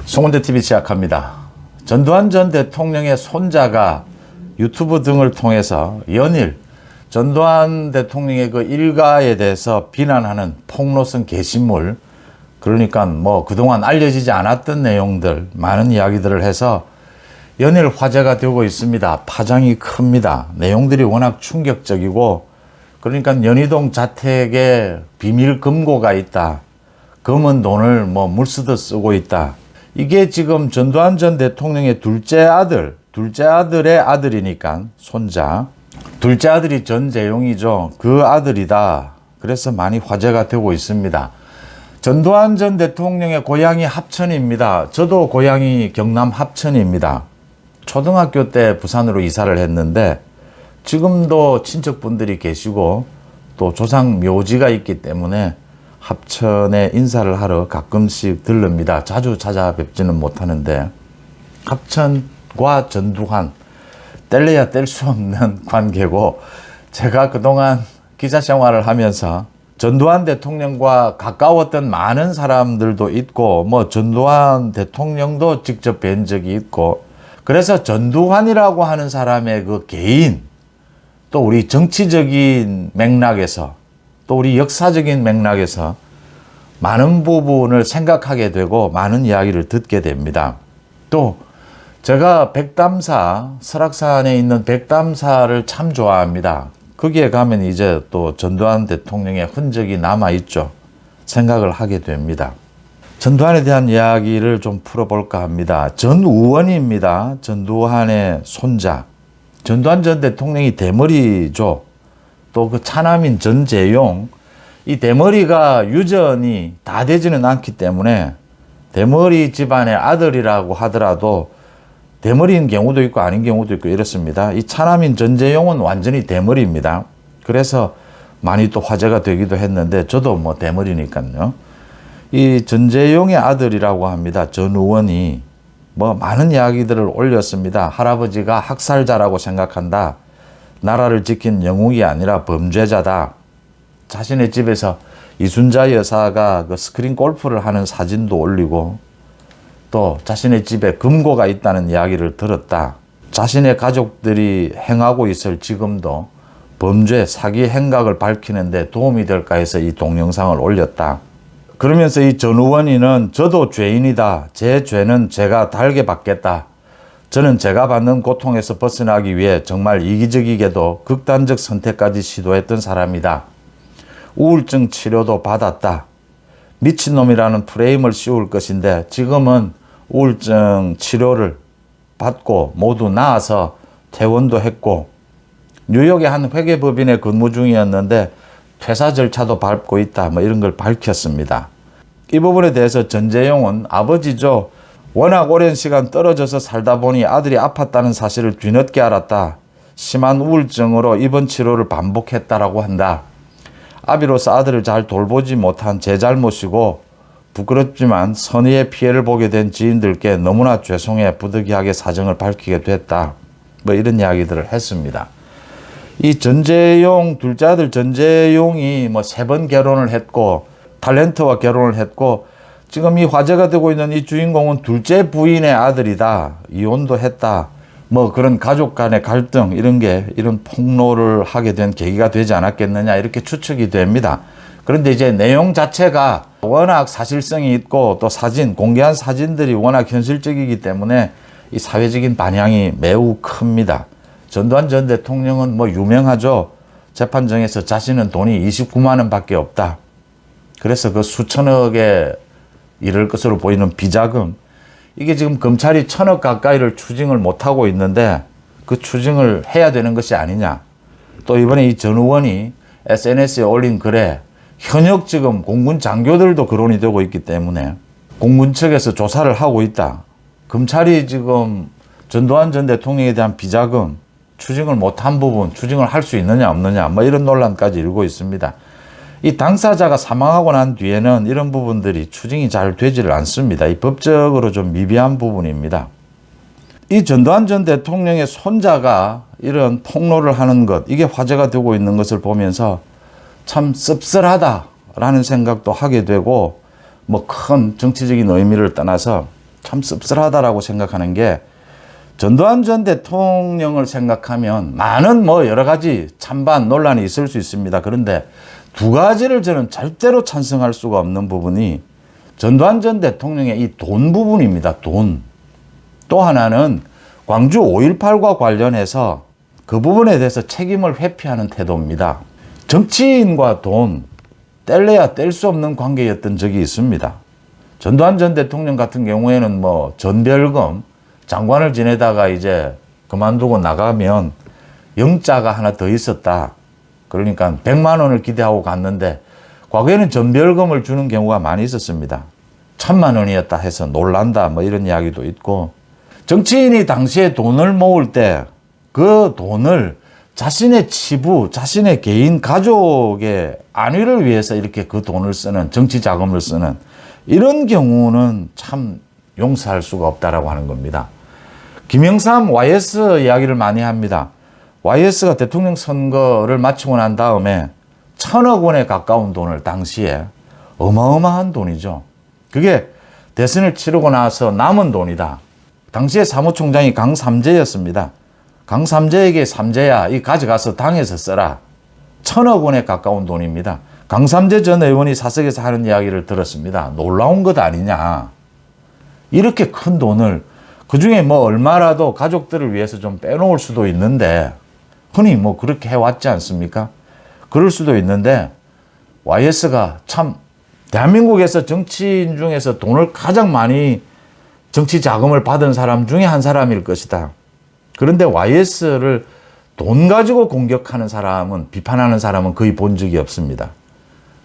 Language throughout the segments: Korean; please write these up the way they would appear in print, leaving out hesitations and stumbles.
송은대TV 시작합니다. 전두환 전 대통령의 손자가 유튜브 등을 통해서 연일 전두환 대통령의 그 일가에 대해서 비난하는 폭로성 게시물, 그러니까 뭐 그동안 알려지지 않았던 내용들, 많은 이야기들을 해서 연일 화제가 되고 있습니다. 파장이 큽니다. 내용들이 워낙 충격적이고, 그러니까 연희동 자택에 비밀 금고가 있다. 검은 돈을 뭐 물쓰듯 쓰고 있다. 이게 지금 전두환 전 대통령의 둘째 아들의 아들이니까 손자. 둘째 아들이 전재용이죠. 그 아들이다. 그래서 많이 화제가 되고 있습니다. 전두환 전 대통령의 고향이 합천입니다. 저도 고향이 경남 합천입니다. 초등학교 때 부산으로 이사를 했는데 지금도 친척분들이 계시고 또 조상 묘지가 있기 때문에 합천에 인사를 하러 가끔씩 들릅니다. 자주 찾아뵙지는 못하는데, 합천과 전두환 뗄래야 뗄 수 없는 관계고, 제가 그동안 기자 생활을 하면서 전두환 대통령과 가까웠던 많은 사람들도 있고, 뭐 전두환 대통령도 직접 뵌 적이 있고, 그래서 전두환이라고 하는 사람의 그 개인, 또 우리 정치적인 맥락에서, 또 우리 역사적인 맥락에서 많은 부분을 생각하게 되고 많은 이야기를 듣게 됩니다. 또 제가 백담사, 설악산에 있는 백담사를 참 좋아합니다. 거기에 가면 이제 또 전두환 대통령의 흔적이 남아있죠. 생각을 하게 됩니다. 전두환에 대한 이야기를 좀 풀어볼까 합니다. 전우원입니다. 전두환의 손자. 전두환 전 대통령이 대머리죠. 또 그 차남인 전재용, 이 대머리가 유전이 다 되지는 않기 때문에 대머리 집안의 아들이라고 하더라도 대머리인 경우도 있고 아닌 경우도 있고 이렇습니다. 이 차남인 전재용은 완전히 대머리입니다. 그래서 많이 또 화제가 되기도 했는데 저도 뭐 대머리니까요. 이 전재용의 아들이라고 합니다. 전우원이 뭐 많은 이야기들을 올렸습니다. 할아버지가 학살자라고 생각한다. 나라를 지킨 영웅이 아니라 범죄자다. 자신의 집에서 이순자 여사가 그 스크린 골프를 하는 사진도 올리고, 또 자신의 집에 금고가 있다는 이야기를 들었다. 자신의 가족들이 행하고 있을 지금도 범죄, 사기 행각을 밝히는데 도움이 될까 해서 이 동영상을 올렸다. 그러면서 이 전우원이는 저도 죄인이다. 제 죄는 제가 달게 받겠다. 저는 제가 받는 고통에서 벗어나기 위해 정말 이기적이게도 극단적 선택까지 시도했던 사람이다. 우울증 치료도 받았다. 미친놈이라는 프레임을 씌울 것인데 지금은 우울증 치료를 받고 모두 나아서 퇴원도 했고, 뉴욕의 한 회계법인에 근무 중이었는데 퇴사 절차도 밟고 있다. 뭐 이런 걸 밝혔습니다. 이 부분에 대해서 전재용은 아버지죠. 워낙 오랜 시간 떨어져서 살다 보니 아들이 아팠다는 사실을 뒤늦게 알았다. 심한 우울증으로 입원 치료를 반복했다라고 한다. 아비로서 아들을 잘 돌보지 못한 제 잘못이고 부끄럽지만 선의의 피해를 보게 된 지인들께 너무나 죄송해 부득이하게 사정을 밝히게 됐다. 뭐 이런 이야기들을 했습니다. 이 전재용, 둘째 아들 전재용이 뭐 3번 결혼을 했고 탤런트와 결혼을 했고, 지금 이 화제가 되고 있는 이 주인공은 둘째 부인의 아들이다. 이혼도 했다. 뭐 그런 가족 간의 갈등, 이런 폭로를 하게 된 계기가 되지 않았겠느냐, 이렇게 추측이 됩니다. 그런데 이제 내용 자체가 워낙 사실성이 있고 또 공개한 사진들이 워낙 현실적이기 때문에 이 사회적인 반향이 매우 큽니다. 전두환 전 대통령은 뭐 유명하죠. 재판정에서 자신은 돈이 29만 원 밖에 없다. 그래서 그 수천억에 이를 것으로 보이는 비자금, 이게 지금 검찰이 1,000억 가까이를 추징을 못하고 있는데 그 추징을 해야 되는 것이 아니냐. 또 이번에 이 전우원이 SNS에 올린 글에 현역 지금 공군 장교들도 거론이 되고 있기 때문에 공군 측에서 조사를 하고 있다. 검찰이 지금 전두환 전 대통령에 대한 비자금 추징을 못한 부분, 추징을 할 수 있느냐 없느냐, 뭐 이런 논란까지 일고 있습니다. 이 당사자가 사망하고 난 뒤에는 이런 부분들이 추징이 잘 되지를 않습니다. 이 법적으로 좀 미비한 부분입니다. 이 전두환 전 대통령의 손자가 이런 폭로를 하는 것, 이게 화제가 되고 있는 것을 보면서 참 씁쓸하다라는 생각도 하게 되고, 뭐 큰 정치적인 의미를 떠나서 참 씁쓸하다라고 생각하는 게, 전두환 전 대통령을 생각하면 많은 뭐 여러 가지 찬반 논란이 있을 수 있습니다. 그런데 두 가지를 저는 절대로 찬성할 수가 없는 부분이 전두환 전 대통령의 이 돈 부분입니다. 돈. 또 하나는 광주 5.18과 관련해서 그 부분에 대해서 책임을 회피하는 태도입니다. 정치인과 돈, 뗄래야 뗄 수 없는 관계였던 적이 있습니다. 전두환 전 대통령 같은 경우에는 뭐 전별금, 장관을 지내다가 이제 그만두고 나가면 영자가 하나 더 있었다. 그러니까 100만 원을 기대하고 갔는데 과거에는 전별금을 주는 경우가 많이 있었습니다. 1000만 원이었다 해서 놀란다 뭐 이런 이야기도 있고, 정치인이 당시에 돈을 모을 때 그 돈을 자신의 치부, 자신의 개인 가족의 안위를 위해서 이렇게 그 돈을 쓰는, 정치 자금을 쓰는 이런 경우는 참 용서할 수가 없다라고 하는 겁니다. 김영삼 YS 이야기를 많이 합니다. YS가 대통령 선거를 마치고 난 다음에 1000억 원에 가까운 돈을, 당시에 어마어마한 돈이죠. 그게 대선을 치르고 나서 남은 돈이다. 당시에 사무총장이 강삼재였습니다. 강삼재에게 삼재야, 이 가져가서 당에서 써라. 1000억 원에 가까운 돈입니다. 강삼재 전 의원이 사석에서 하는 이야기를 들었습니다. 놀라운 것 아니냐. 이렇게 큰 돈을, 그중에 뭐 얼마라도 가족들을 위해서 좀 빼놓을 수도 있는데, 흔히 뭐 그렇게 해왔지 않습니까? 그럴 수도 있는데, YS가 참 대한민국에서 정치인 중에서 돈을 가장 많이 정치 자금을 받은 사람 중에 한 사람일 것이다. 그런데 YS를 돈 가지고 공격하는 사람은, 비판하는 사람은 거의 본 적이 없습니다.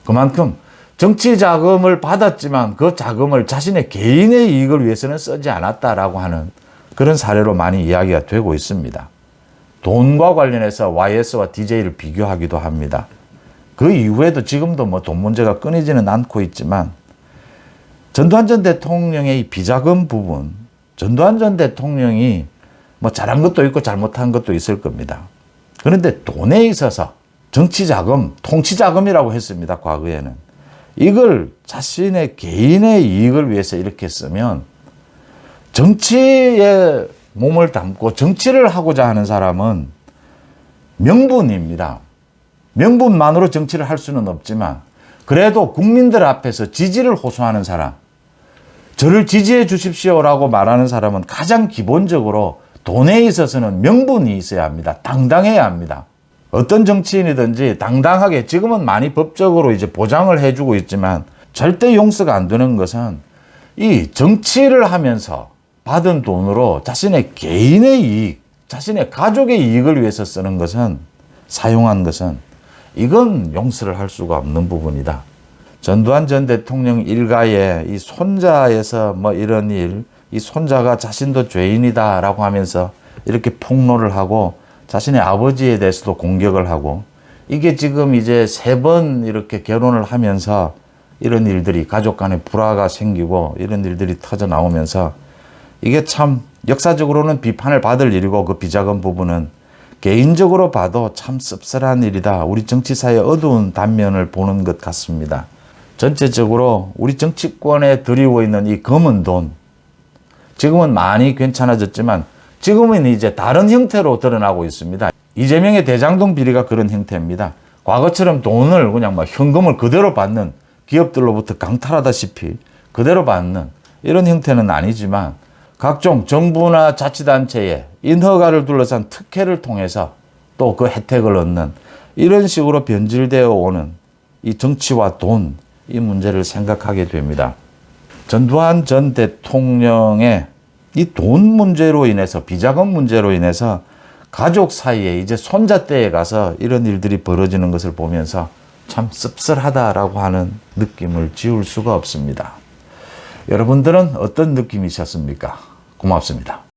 그만큼 정치 자금을 받았지만 그 자금을 자신의 개인의 이익을 위해서는 쓰지 않았다라고 하는 그런 사례로 많이 이야기가 되고 있습니다. 돈과 관련해서 YS와 DJ를 비교하기도 합니다. 그 이후에도 지금도 뭐 돈 문제가 끊이지는 않고 있지만, 전두환 전 대통령의 이 비자금 부분, 전두환 전 대통령이 뭐 잘한 것도 있고 잘못한 것도 있을 겁니다. 그런데 돈에 있어서 정치자금, 통치자금이라고 했습니다. 과거에는. 이걸 자신의 개인의 이익을 위해서 이렇게 쓰면 정치에 몸을 담고 정치를 하고자 하는 사람은 명분입니다. 명분만으로 정치를 할 수는 없지만 그래도 국민들 앞에서 지지를 호소하는 사람, 저를 지지해 주십시오라고 말하는 사람은 가장 기본적으로 돈에 있어서는 명분이 있어야 합니다. 당당해야 합니다. 어떤 정치인이든지 당당하게, 지금은 많이 법적으로 이제 보장을 해주고 있지만 절대 용서가 안 되는 것은, 이 정치를 하면서 받은 돈으로 자신의 개인의 이익, 자신의 가족의 이익을 위해서 쓰는 것은, 사용한 것은, 이건 용서를 할 수가 없는 부분이다. 전두환 전 대통령 일가의 이 손자에서 뭐 이런 일, 이 손자가 자신도 죄인이다라고 하면서 이렇게 폭로를 하고 자신의 아버지에 대해서도 공격을 하고, 이게 지금 이제 3번 이렇게 결혼을 하면서 이런 일들이, 가족 간에 불화가 생기고 이런 일들이 터져 나오면서, 이게 참 역사적으로는 비판을 받을 일이고, 그 비자금 부분은 개인적으로 봐도 참 씁쓸한 일이다. 우리 정치사의 어두운 단면을 보는 것 같습니다. 전체적으로 우리 정치권에 들이고 있는 이 검은 돈, 지금은 많이 괜찮아졌지만 지금은 이제 다른 형태로 드러나고 있습니다. 이재명의 대장동 비리가 그런 형태입니다. 과거처럼 돈을 그냥 막 현금을 그대로 받는, 기업들로부터 강탈하다시피 그대로 받는 이런 형태는 아니지만, 각종 정부나 자치단체의 인허가를 둘러싼 특혜를 통해서 또 그 혜택을 얻는, 이런 식으로 변질되어 오는 이 정치와 돈, 이 문제를 생각하게 됩니다. 전두환 전 대통령의 이 돈 문제로 인해서, 비자금 문제로 인해서 가족 사이에 이제 손자때에 가서 이런 일들이 벌어지는 것을 보면서 참 씁쓸하다라고 하는 느낌을 지울 수가 없습니다. 여러분들은 어떤 느낌이셨습니까? 고맙습니다.